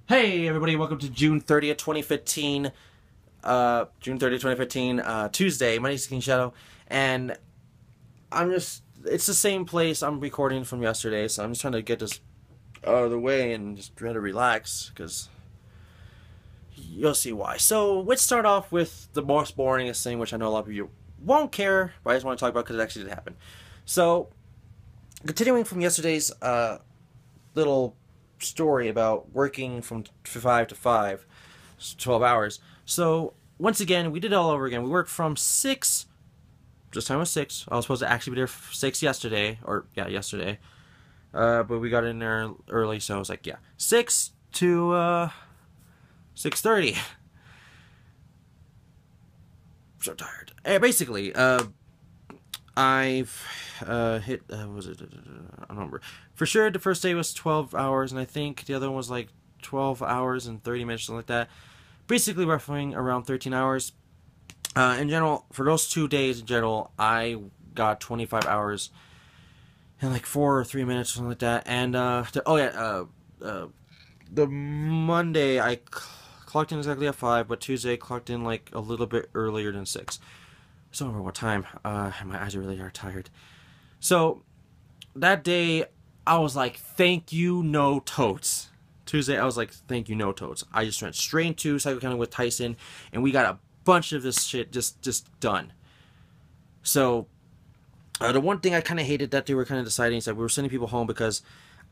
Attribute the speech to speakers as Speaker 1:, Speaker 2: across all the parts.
Speaker 1: Hey everybody, welcome to June 30th, 2015. Tuesday. My name is King Shadow, and it's the same place I'm recording from yesterday, so I'm just trying to get this out of the way and just try to relax, because you'll see why. So, let's start off with the most boringest thing, which I know a lot of you won't care, but I just want to talk about because it actually did happen. So, continuing from yesterday's little story about working from 5 to 5, 12 hours. So, once again, we did it all over again. We worked from 6, this time was 6. I was supposed to actually be there for 6 yesterday, yesterday. But we got in there early, so I was like, yeah, 6 to 6:30. So tired. Basically, I've hit, what was it? I don't remember. For sure, the first day was 12 hours, and I think the other one was like 12 hours and 30 minutes, something like that. Basically, roughly around 13 hours. In general, for those 2 days in general, I got 25 hours in like 4 or 3 minutes, something like that. And, the Monday, I clocked in exactly at 5, but Tuesday clocked in like a little bit earlier than 6. I don't remember what time. My eyes really are tired. So, that day, I was like, thank you, no totes. Tuesday, I was like, thank you, no totes. I just went straight into Psycho Counting with Tyson, and we got a bunch of this shit just done. So, the one thing I kind of hated that they were kind of deciding is that we were sending people home, because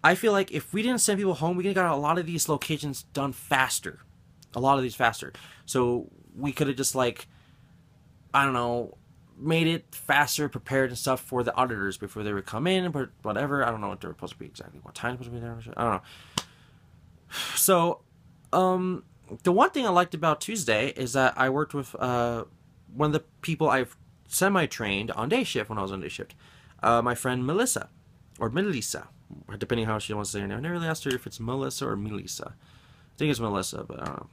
Speaker 1: I feel like if we didn't send people home, we could have got a lot of these locations done faster. A lot of these faster. So, we could have just, like, I don't know, made it faster, prepared and stuff for the auditors before they would come in, but whatever. I don't know what they're supposed to be exactly, what time supposed to be there. I don't know. So, the one thing I liked about Tuesday is that I worked with one of the people I've semi-trained on day shift when I was on day shift. My friend Melissa, or Melissa, depending on how she wants to say her name. I never really asked her if it's Melissa or Melissa. I think it's Melissa, but I don't know.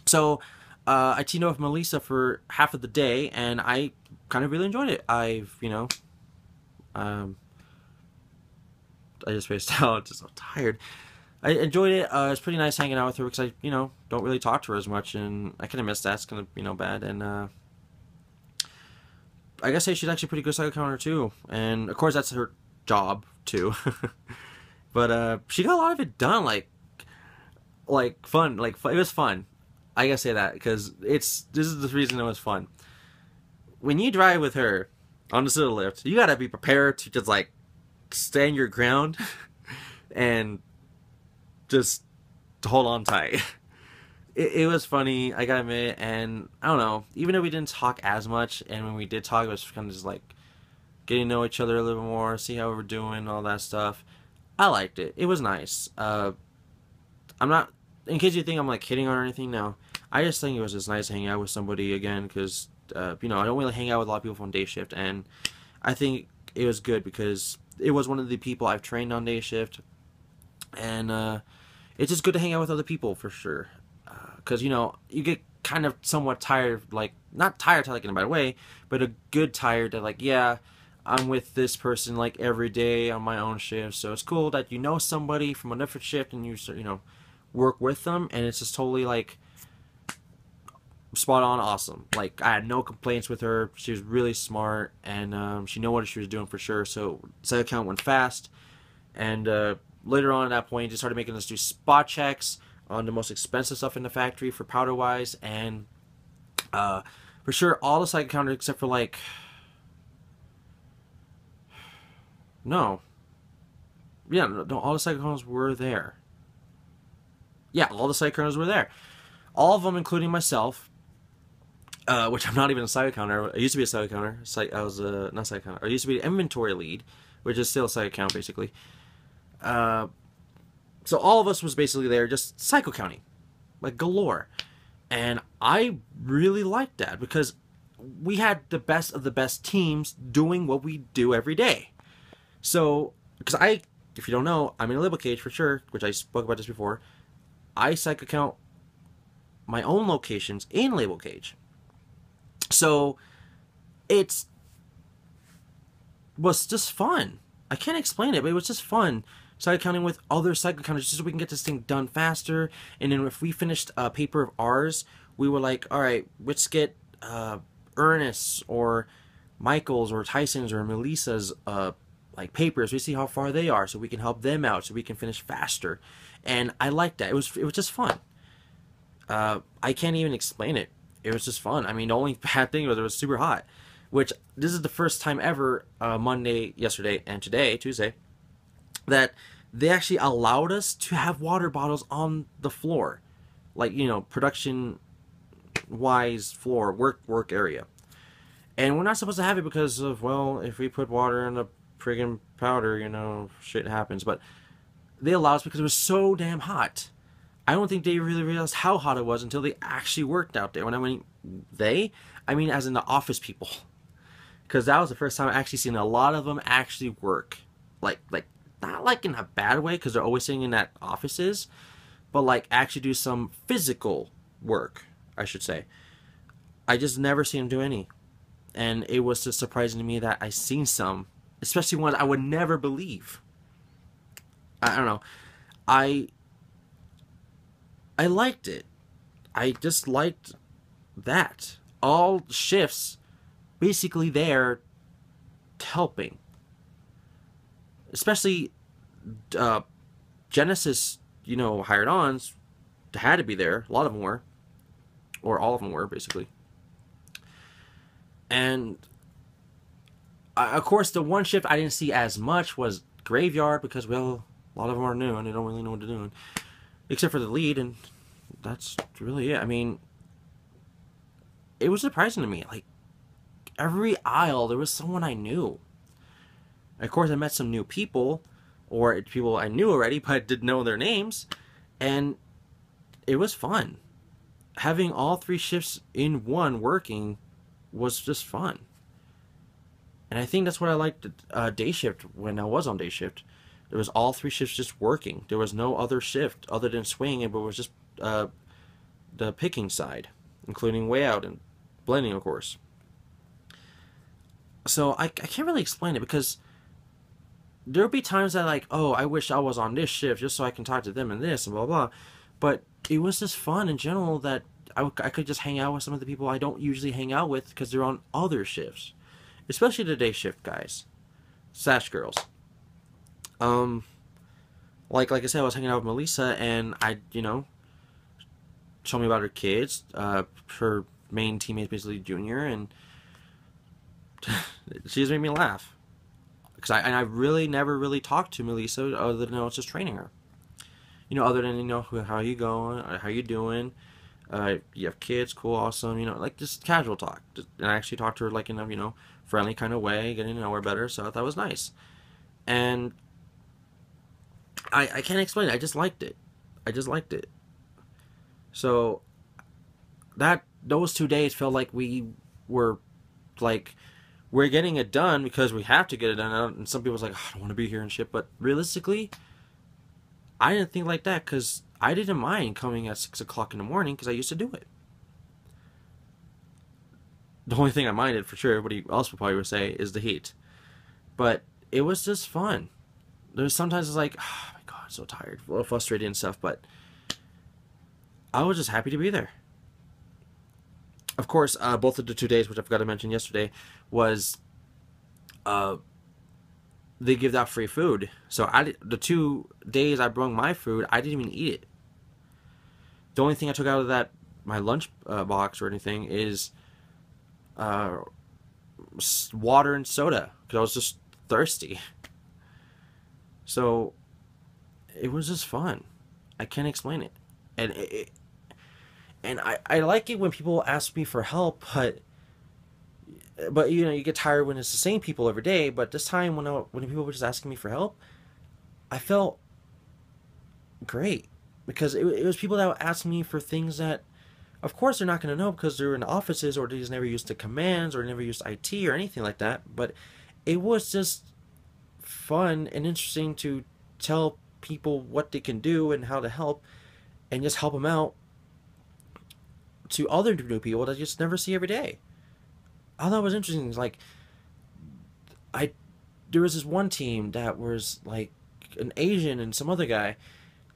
Speaker 1: So, I teamed up with Melissa for half of the day, and I kind of really enjoyed it. I just spaced out, just so tired. I enjoyed it. It was pretty nice hanging out with her, because I, don't really talk to her as much, and I kind of miss that. It's kind of, bad. And I guess she's actually a pretty good psycho counter too. And of course, that's her job too. But she got a lot of it done, like fun. It was fun. I gotta say that, because this is the reason it was fun. When you drive with her on the scissor lift, you gotta be prepared to just like stand your ground and just hold on tight. It was funny, I gotta admit, and I don't know, even though we didn't talk as much, and when we did talk, it was kind of just like getting to know each other a little more, see how we were doing, all that stuff. I liked it. It was nice. I'm not, in case you think I'm like hitting on or anything, no. I just think it was just nice hanging out with somebody again, because, I don't really hang out with a lot of people from day shift, and I think it was good because it was one of the people I've trained on day shift, and it's just good to hang out with other people for sure, because you get kind of somewhat tired, like not tired like in a bad way, but a good tired that like, yeah, I'm with this person like every day on my own shift, so it's cool that you know somebody from a different shift and you work with them, and it's just totally like spot on awesome. Like, I had no complaints with her. She was really smart, and she knew what she was doing for sure. So site count went fast, and later on at that point, just started making us do spot checks on the most expensive stuff in the factory for powder wise, and for sure all the site counters except for like, no, yeah, no, all the site counters were there. Yeah, all the site counters were there. All of them, including myself, which I'm not even a psycho counter. I used to be a psycho counter. I was not psycho counter. I used to be an inventory lead, which is still a psycho count basically. So all of us was basically there, just psycho counting, like galore, and I really liked that because we had the best of the best teams doing what we do every day. So, because if you don't know, I'm in a label cage for sure, which I spoke about this before. I psycho count my own locations in label cage. So was just fun. I can't explain it, but it was just fun cycle counting with other cycle counters just so we can get this thing done faster. And then if we finished a paper of ours, we were like, all right, let's get Ernest's or Michael's or Tyson's or Melissa's like papers. We see how far they are so we can help them out so we can finish faster. And I liked that. It was just fun. I can't even explain it. It was just fun. I mean, the only bad thing was it was super hot, which this is the first time ever, Monday, yesterday, and today, Tuesday, that they actually allowed us to have water bottles on the floor. Like, you know, production-wise floor, work area. And we're not supposed to have it because of, well, if we put water in the friggin' powder, you know, shit happens. But they allowed us because it was so damn hot. I don't think they really realized how hot it was until they actually worked out there. When I mean they, I mean as in the office people. Because that was the first time I actually seen a lot of them actually work. Like not like in a bad way, because they're always sitting in that offices, but like actually do some physical work, I should say. I just never seen them do any. And it was just surprising to me that I seen some, especially ones I would never believe. I don't know. I liked it. I just liked that. All shifts basically there helping. Especially Genesis, you know, hired ons had to be there. A lot of them were. Or all of them were, basically. And of course, the one shift I didn't see as much was graveyard because, well, a lot of them are new and they don't really know what they're doing. Except for the lead, and that's really it. I mean, it was surprising to me. Like, every aisle, there was someone I knew. Of course, I met some new people, or people I knew already, but didn't know their names, and it was fun. Having all 3 shifts in one working was just fun. And I think that's what I liked day shift when I was on day shift. There was all 3 shifts just working. There was no other shift other than swinging, but it was just the picking side, including way out and blending, of course. So I can't really explain it because there'll be times that like, oh, I wish I was on this shift just so I can talk to them and this and blah, blah. But it was just fun in general that I could just hang out with some of the people I don't usually hang out with because they're on other shifts. Especially the day shift guys. / girls. Like I said, I was hanging out with Melissa and I, you know, told me about her kids. Her main teammate basically Junior, and she just made me laugh. Because I really never really talked to Melissa other than I was just training her. You know, other than, you know, how you going, how you doing, you have kids, cool, awesome, you know, like just casual talk. And I actually talked to her like in a, you know, friendly kind of way, getting to know her better, so I thought that was nice. And I can't explain it, I just liked it. I just liked it. So those 2 days felt like we were like, we're getting it done because we have to get it done. And some people's like, oh, I don't want to be here and shit. But realistically, I didn't think like that because I didn't mind coming at 6 o'clock in the morning because I used to do it. The only thing I minded, for sure, everybody else would probably say, is the heat. But it was just fun. There's sometimes it's like, oh my god, so tired, a little frustrated and stuff, but I was just happy to be there. Of course, both of the 2 days, which I forgot to mention yesterday, was they give out free food. So the 2 days I brought my food, I didn't even eat it. The only thing I took out of that my lunch box or anything is water and soda because I was just thirsty. So it was just fun. I can't explain it. And I like it when people ask me for help, but you know, you get tired when it's the same people every day. But this time when people were just asking me for help, I felt great because it was people that would ask me for things that, of course, they're not going to know because they're in offices or they just never used the commands or never used IT or anything like that. But it was just fun and interesting to tell people what they can do and how to help and just help them out to other new people that I just never see every day. I thought it was interesting. Like, there was this one team that was like, an Asian and some other guy,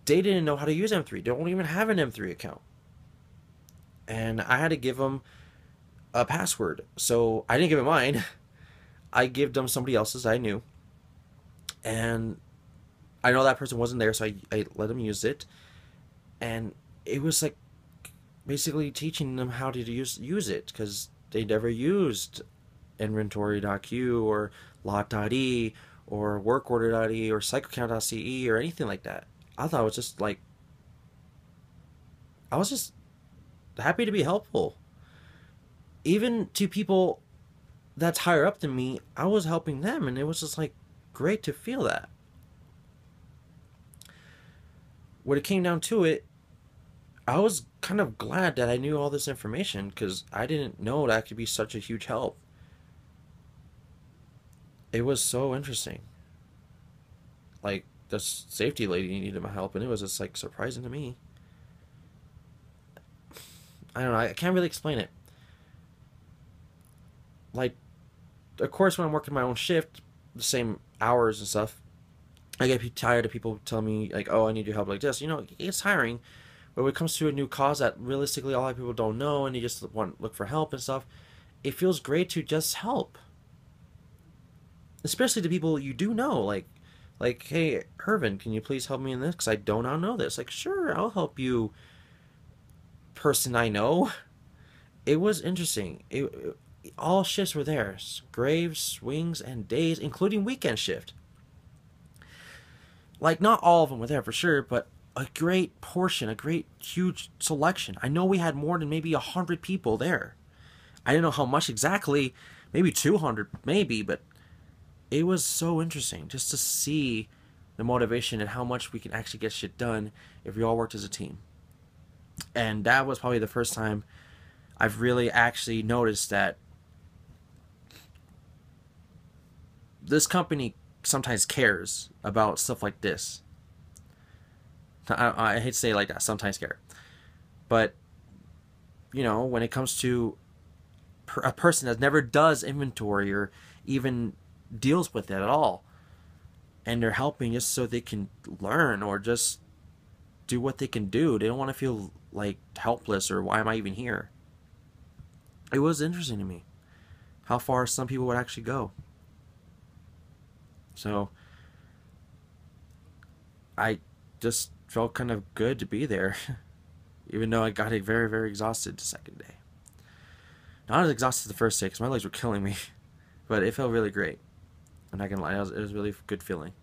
Speaker 1: they didn't know how to use M3. They don't even have an M3 account. And I had to give them a password. So I didn't give it mine. I gave them somebody else's I knew. And I know that person wasn't there, so I let them use it. And it was like basically teaching them how to use it, because they never used inventory.q or lot.e or workorder.e or cyclecount.ce or anything like that. I thought it was just like, I was just happy to be helpful. Even to people that's higher up than me, I was helping them, and it was just like great to feel that. When it came down to it, I was kind of glad that I knew all this information, because I didn't know that could be such a huge help. It was so interesting. Like, the safety lady needed my help, and it was just like surprising to me. I don't know, I can't really explain it. Like, of course, when I'm working my own shift, the same hours and stuff, I get tired of people telling me, like, oh, I need your help like this. You know, it's tiring. But when it comes to a new cause that realistically a lot of people don't know, and you just look for help and stuff, it feels great to just help. Especially to people you do know, like, hey, Irvin, can you please help me in this? Because I don't know this. Like, sure, I'll help you, person I know. It was interesting. All shifts were there. Graves, swings, and days, including weekend shift. Like, not all of them were there for sure, but a great portion, a great huge selection. I know we had more than maybe 100 people there. I didn't know how much exactly, maybe 200, maybe, but it was so interesting just to see the motivation and how much we can actually get shit done if we all worked as a team. And that was probably the first time I've really actually noticed that this company sometimes cares about stuff like this. I hate to say it like that, sometimes care. But, you know, when it comes to a person that never does inventory or even deals with it at all, and they're helping just so they can learn or just do what they can do, they don't want to feel like helpless or why am I even here. It was interesting to me how far some people would actually go. So I just felt kind of good to be there, even though I got very, very exhausted the second day. Not as exhausted the first day because my legs were killing me, but it felt really great. I'm not gonna lie, it was a really good feeling.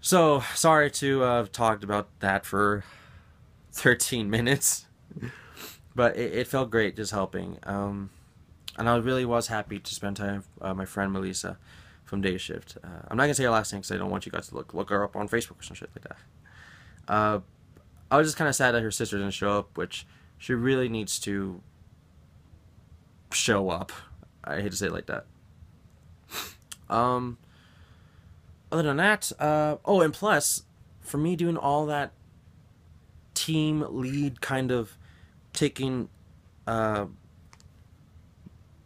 Speaker 1: So sorry to have talked about that for 13 minutes, but it felt great just helping. And I really was happy to spend time with my friend Melissa from Day Shift. I'm not gonna say her last name because I don't want you guys to look her up on Facebook or some shit like that. I was just kind of sad that her sister didn't show up, which she really needs to show up. I hate to say it like that. Other than that, oh, and plus, for me doing all that team lead kind of taking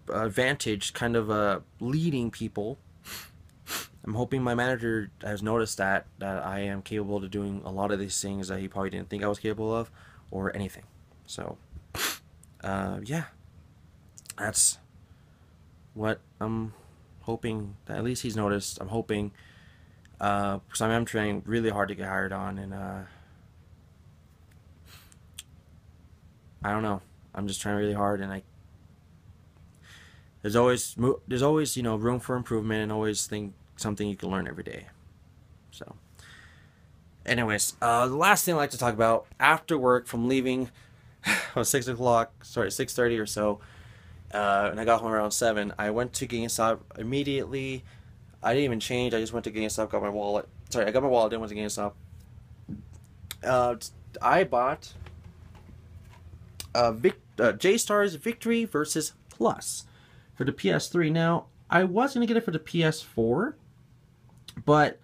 Speaker 1: advantage, kind of leading people, I'm hoping my manager has noticed that I am capable of doing a lot of these things that he probably didn't think I was capable of, or anything. So, yeah, that's what I'm hoping that at least he's noticed. I'm hoping, because I am trying really hard to get hired on, and I don't know. I'm just trying really hard, and there's always you know, room for improvement, and always something you can learn every day. So, anyways, the last thing I'd like to talk about after work, from leaving about 6:30 or so, and I got home around 7. I went to GameStop immediately. I didn't even change. I just went to GameStop, got my wallet. Sorry, I got my wallet, then went to GameStop. I bought J-Stars Victory versus Plus for the PS3. Now, I was going to get it for the PS4, but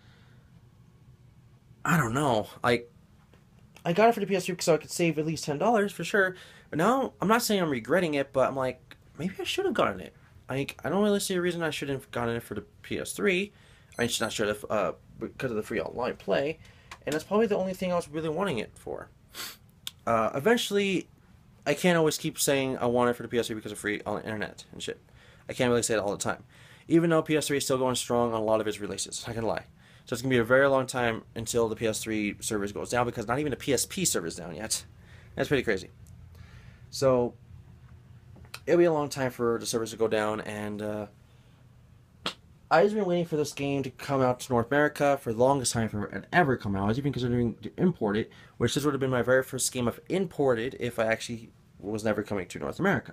Speaker 1: I don't know. Like, I got it for the PS3 so I could save at least $10 for sure. But now, I'm not saying I'm regretting it, but I'm like, maybe I should have gotten it. Like, I don't really see a reason I shouldn't have gotten it for the PS3. I mean, not should have, because of the free online play, and that's probably the only thing I was really wanting it for. Eventually, I can't always keep saying I want it for the PS3 because of free on the internet and shit. I can't really say it all the time. Even though PS3 is still going strong on a lot of its releases. Not gonna lie. So it's gonna be a very long time until the PS3 servers goes down, because not even the PSP server is down yet. That's pretty crazy. So it'll be a long time for the servers to go down, and I've been waiting for this game to come out to North America for the longest time for it ever come out. I was even considering to import it, which this would have been my very first game I've imported if I actually was never coming to North America.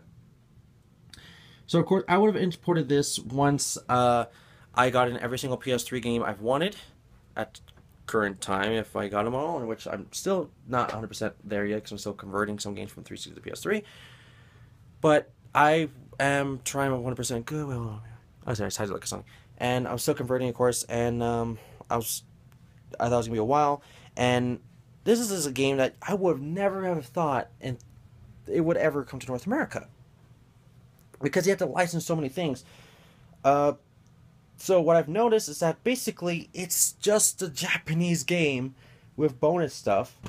Speaker 1: So of course I would have imported this once I got in every single PS3 game I've wanted at current time, if I got them all, in which I'm still not 100% there yet because I'm still converting some games from 360 to PS3. But I am trying my 100% good. Well, I was excited like a song. And I'm still converting, of course, and I thought it was going to be a while. And this is a game that I would have never have thought and it would ever come to North America, because you have to license so many things. So what I've noticed is that basically it's just a Japanese game with bonus stuff,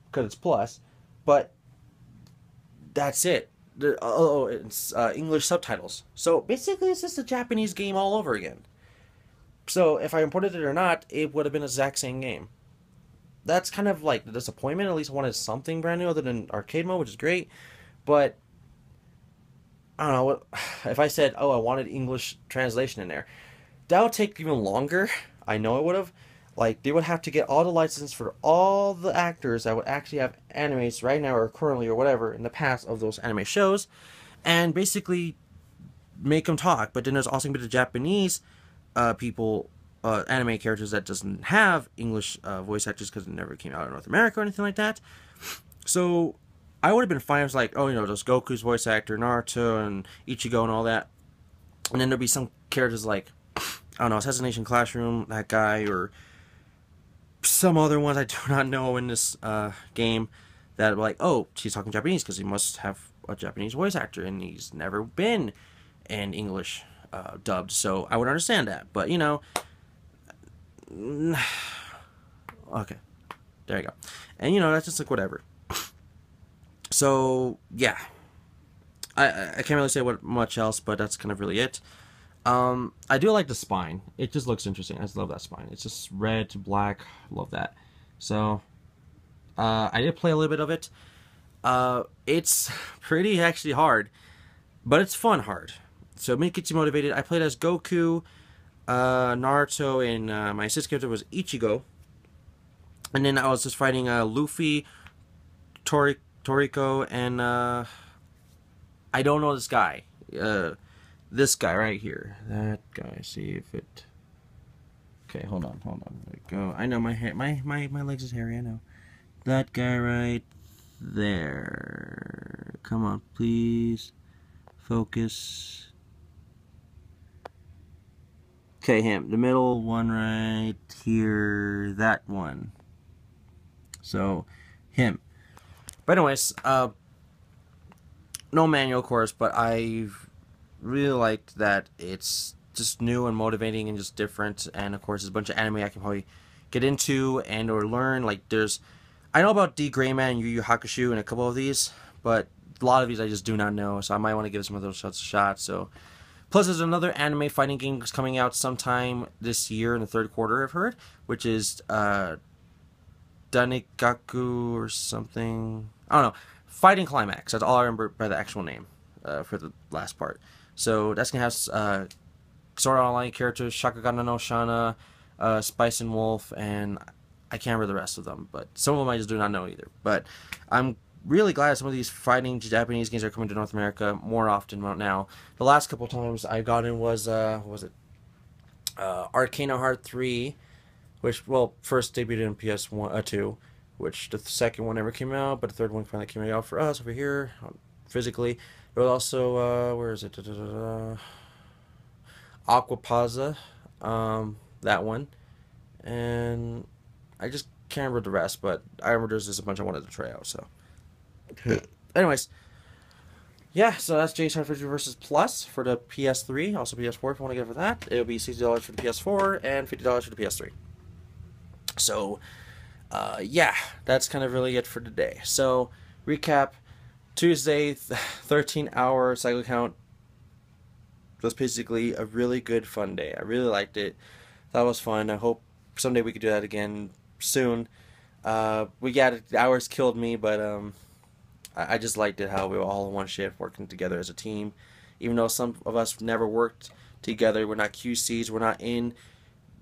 Speaker 1: because it's Plus, but that's it. It's English subtitles. So basically it's just a Japanese game all over again. So if I imported it or not, it would have been the exact same game. That's kind of like the disappointment. At least I wanted something brand new other than arcade mode, which is great. But I don't know, if I said, oh, I wanted English translation in there, that would take even longer. I know it would have. Like, they would have to get all the licenses for all the actors that would actually have animes right now or currently or whatever in the past of those anime shows, and basically make them talk. But then there's also going to be the Japanese people, anime characters that doesn't have English voice actors because it never came out in North America or anything like that. So I would have been fine. I was like, oh, you know, there's Goku's voice actor, Naruto, and Ichigo and all that. And then there'd be some characters like, I don't know, Assassination Classroom, that guy, or some other ones I do not know in this game that are like, oh, she's talking Japanese because he must have a Japanese voice actor and he's never been in English dubbed. So I would understand that. But, you know, okay, there you go. And, you know, that's just like whatever. So, yeah. I can't really say what much else, but that's kind of really it. I do like the spine. It just looks interesting. I just love that spine. It's just red to black. Love that. So, I did play a little bit of it. It's pretty actually hard, but it's fun hard. So it gets you motivated. I played as Goku, Naruto, and my assist character was Ichigo. And then I was just fighting Luffy, Toriko, and I don't know this guy. This guy right here. That guy. See if it. Okay, hold on. There we go. I know my hair. My legs is hairy. I know. That guy right there. Come on, please. Focus. Okay, him. The middle one right here. That one. So, him. But anyways, no manual, of course, but I've really liked that it's just new and motivating and just different. And of course, there's a bunch of anime I can probably get into and or learn. Like I know about D. Grayman and Yu Yu Hakusho and a couple of these, but a lot of these I just do not know. So I might want to give some of those shots a shot. So plus, there's another anime fighting game that's coming out sometime this year in the third quarter, I've heard, which is Danikaku or something. I don't know. Fighting Climax. That's all I remember by the actual name for the last part. So that's going to have Sword Art Online characters, Shakagana no Shana, Spice and Wolf, and I can't remember the rest of them. But some of them I just do not know either. But I'm really glad some of these fighting Japanese games are coming to North America more often now. The last couple times I got in was, what was it? Arcana Heart 3, which, well, first debuted in PS2, which the second one never came out, but the third one finally came out for us over here, physically. There was also, where is it? Aquapazza, that one. And I just can't remember the rest, but I remember there's just a bunch I wanted to try out, so. Anyways, yeah, so that's Jade Starfish vs. Plus for the PS3, also PS4 if you want to get it for that. It'll be $60 for the PS4 and $50 for the PS3. So, yeah, that's kind of really it for today. So, recap: Tuesday, 13-hour cycle count was basically a really good, fun day. I really liked it. That was fun. I hope someday we could do that again soon. We got it. The hours killed me, but I just liked it how we were all in one shift working together as a team. Even though some of us never worked together, we're not QCs, we're not in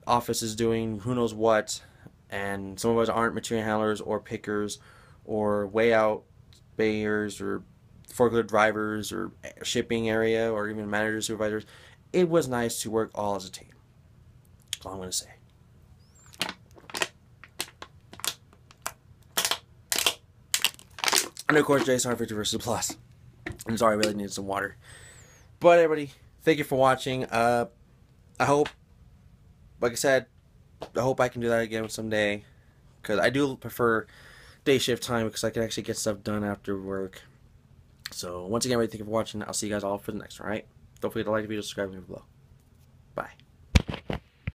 Speaker 1: offices doing who knows what, and some of us aren't material handlers or pickers or way out bayers or forklift drivers or shipping area or even managers, supervisors. It was nice to work all as a team. That's all I'm going to say. And of course, JSR 50 versus Plus. I'm sorry, I really needed some water. But everybody, thank you for watching. I hope, like I said, I hope I can do that again someday. Because I do prefer day shift time because I can actually get stuff done after work. So once again, everybody, thank you for watching. I'll see you guys all for the next one, alright? Don't forget to like the video, subscribe, and leave below. Bye.